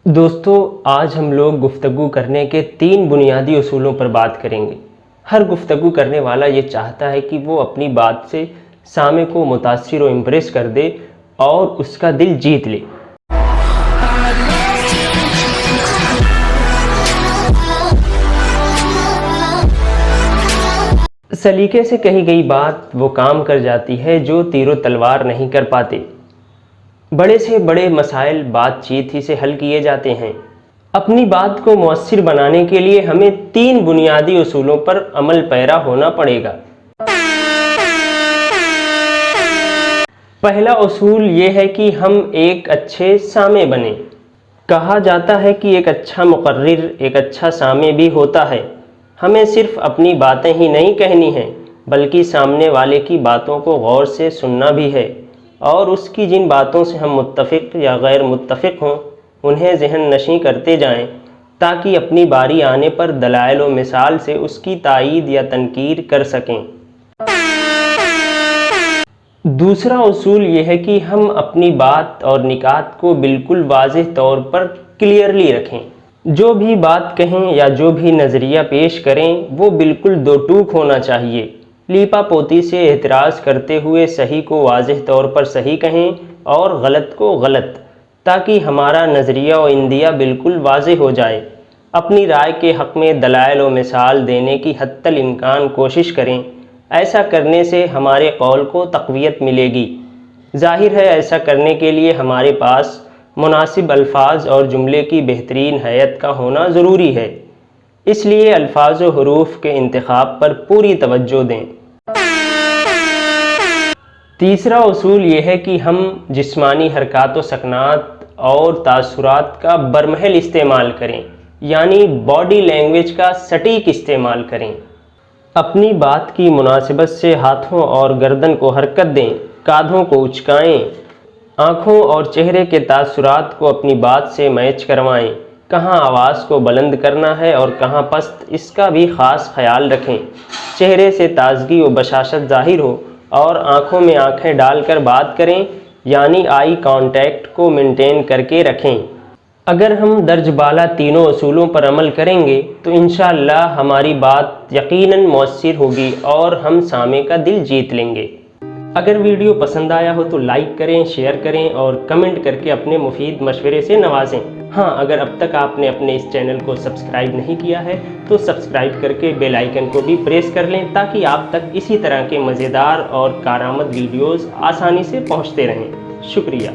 دوستو آج ہم لوگ گفتگو کرنے کے 3 بنیادی اصولوں پر بات کریں گے۔ ہر گفتگو کرنے والا یہ چاہتا ہے کہ وہ اپنی بات سے سامع کو متاثر و امپریس کر دے اور اس کا دل جیت لے۔ سلیقے سے کہی گئی بات وہ کام کر جاتی ہے جو تیر و تلوار نہیں کر پاتے۔ بڑے سے بڑے مسائل بات چیت ہی سے حل کیے جاتے ہیں۔ اپنی بات کو مؤثر بنانے کے لیے ہمیں 3 بنیادی اصولوں پر عمل پیرا ہونا پڑے گا۔ پہلا اصول یہ ہے کہ ہم ایک اچھے سامع بنیں۔ کہا جاتا ہے کہ ایک اچھا مقرر ایک اچھا سامع بھی ہوتا ہے۔ ہمیں صرف اپنی باتیں ہی نہیں کہنی ہیں بلکہ سامنے والے کی باتوں کو غور سے سننا بھی ہے اور اس کی جن باتوں سے ہم متفق یا غیر متفق ہوں انہیں ذہن نشیں کرتے جائیں تاکہ اپنی باری آنے پر دلائل و مثال سے اس کی تائید یا تنکیر کر سکیں۔ دوسرا اصول یہ ہے کہ ہم اپنی بات اور نکات کو بالکل واضح طور پر کلیئرلی رکھیں۔ جو بھی بات کہیں یا جو بھی نظریہ پیش کریں وہ بالکل دو ٹوک ہونا چاہیے۔ لیپا پوتی سے اعتراض کرتے ہوئے صحیح کو واضح طور پر صحیح کہیں اور غلط کو غلط، تاکہ ہمارا نظریہ و عندیہ بالکل واضح ہو جائے۔ اپنی رائے کے حق میں دلائل و مثال دینے کی حتی الامکان کوشش کریں۔ ایسا کرنے سے ہمارے قول کو تقویت ملے گی۔ ظاہر ہے ایسا کرنے کے لیے ہمارے پاس مناسب الفاظ اور جملے کی بہترین ہیئت کا ہونا ضروری ہے، اس لیے الفاظ و حروف کے انتخاب پر پوری توجہ دیں۔ تیسرا اصول یہ ہے کہ ہم جسمانی حرکات و سکنات اور تاثرات کا برمحل استعمال کریں، یعنی باڈی لینگویج کا سٹیک استعمال کریں۔ اپنی بات کی مناسبت سے ہاتھوں اور گردن کو حرکت دیں، کاندھوں کو اچکائیں، آنکھوں اور چہرے کے تاثرات کو اپنی بات سے میچ کروائیں۔ کہاں آواز کو بلند کرنا ہے اور کہاں پست اس کا بھی خاص خیال رکھیں۔ چہرے سے تازگی و بشاشت ظاہر ہو اور آنکھوں میں آنکھیں ڈال کر بات کریں، یعنی آئی کانٹیکٹ کو مینٹین کر کے رکھیں۔ اگر ہم درج بالا تینوں اصولوں پر عمل کریں گے تو انشاءاللہ ہماری بات یقیناً مؤثر ہوگی اور ہم سامع کا دل جیت لیں گے۔ اگر ویڈیو پسند آیا ہو تو لائک کریں، شیئر کریں اور کمنٹ کر کے اپنے مفید مشورے سے نوازیں۔ ہاں، اگر اب تک آپ نے اپنے اس چینل کو سبسکرائب نہیں کیا ہے تو سبسکرائب کر کے بیل آئیکن کو بھی پریس کر لیں تاکہ آپ تک اسی طرح کے مزیدار اور کارآمد ویڈیوز آسانی سے پہنچتے رہیں۔ شکریہ۔